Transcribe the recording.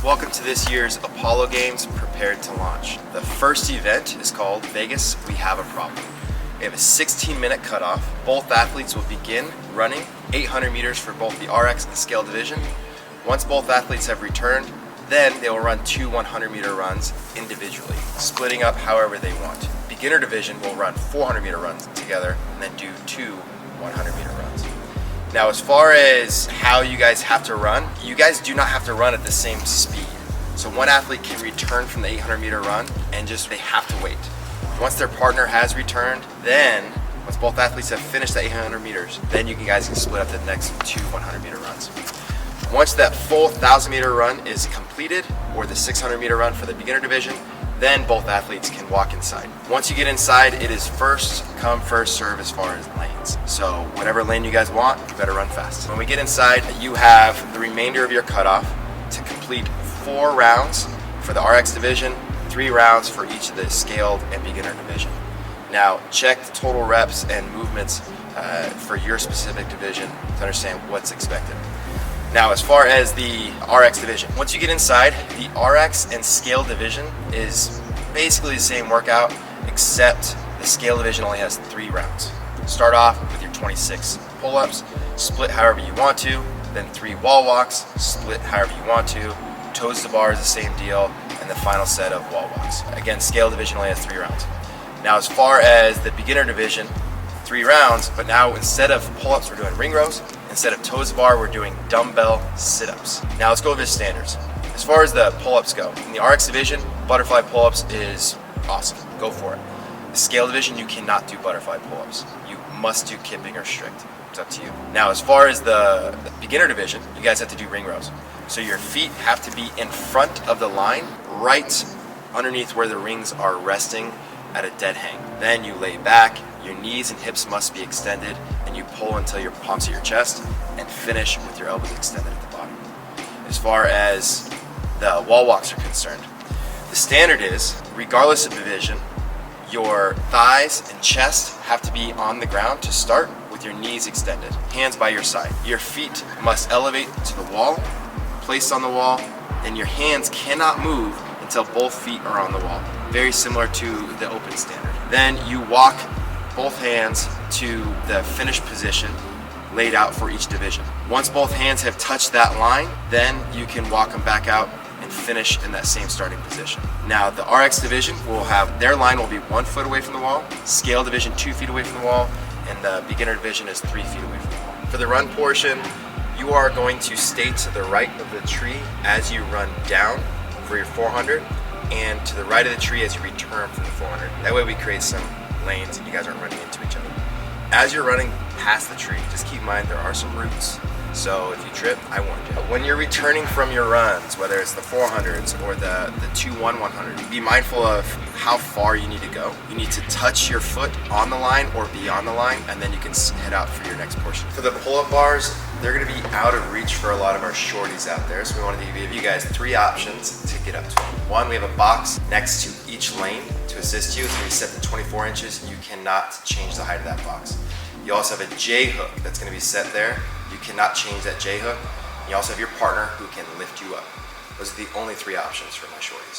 Welcome to this year's Apollo Games Prepared to Launch. The first event is called Vegas We Have a Problem. We have a 16-minute cutoff. Both athletes will begin running 800 meters for both the RX and scale division. Once both athletes have returned, then they will run two 100-meter runs individually, splitting up however they want. Beginner division will run 400-meter runs together and then do two 100-meter runs. Now, as far as how you guys have to run, you guys do not have to run at the same speed. So one athlete can return from the 800-meter run and they have to wait. Once their partner has returned, then once both athletes have finished the 800 meters, then you guys can split up the next two 100-meter runs. Once that full 1,000-meter run is completed, or the 600-meter run for the beginner division, then both athletes can walk inside. Once you get inside, it is first come, first serve as far as lanes. So whatever lane you guys want, you better run fast. When we get inside, you have the remainder of your cutoff to complete 4 rounds for the RX division, 3 rounds for each of the scaled and beginner division. Now, check the total reps and movements for your specific division to understand what's expected. Now, as far as the RX division, once you get inside, the RX and scale division is basically the same workout, except the scale division only has 3 rounds. Start off with your 26 pull-ups, split however you want to, then 3 wall walks, split however you want to, toes to bar is the same deal, and the final set of wall walks. Again, scale division only has 3 rounds. Now, as far as the beginner division, 3 rounds, but now instead of pull-ups, we're doing ring rows. Instead of toes to bar, we're doing dumbbell sit-ups. Now let's go over the standards. As far as the pull-ups go, in the RX division, butterfly pull-ups is awesome. Go for it. The scale division, you cannot do butterfly pull-ups. You must do kipping or strict. It's up to you. Now, as far as the beginner division, you guys have to do ring rows. So your feet have to be in front of the line, right underneath where the rings are resting at a dead hang. Then you lay back, your knees and hips must be extended, and you pull until your palms at your chest and finish with your elbows extended at the bottom. As far as the wall walks are concerned, the standard is, regardless of division, your thighs and chest have to be on the ground to start with your knees extended, hands by your side. Your feet must elevate to the wall, placed on the wall, and your hands cannot move until both feet are on the wall. Very similar to the open standard. Then you walk both hands to the finished position laid out for each division. Once both hands have touched that line, then you can walk them back out and finish in that same starting position. Now, the RX division will have, their line will be 1 foot away from the wall, scale division 2 feet away from the wall, and the beginner division is 3 feet away from the wall. For the run portion, you are going to stay to the right of the tree as you run down for your 400, and to the right of the tree as you return from the 400. That way we create some lanes and you guys aren't running into each other. As you're running past the tree, just keep in mind there are some roots. So if you trip, I warned you. When you're returning from your runs, whether it's the 400s or the 100, be mindful of how far you need to go. You need to touch your foot on the line or beyond the line, and then you can head out for your next portion. For the pull-up bars, they're gonna be out of reach for a lot of our shorties out there, so we wanted to give you guys 3 options to get up to them. 1, we have a box next to each lane to assist you. It's gonna be set to 24 inches. You cannot change the height of that box. You also have a J hook that's gonna be set there. You cannot change that J hook. You also have your partner who can lift you up. Those are the only 3 options for my shorties.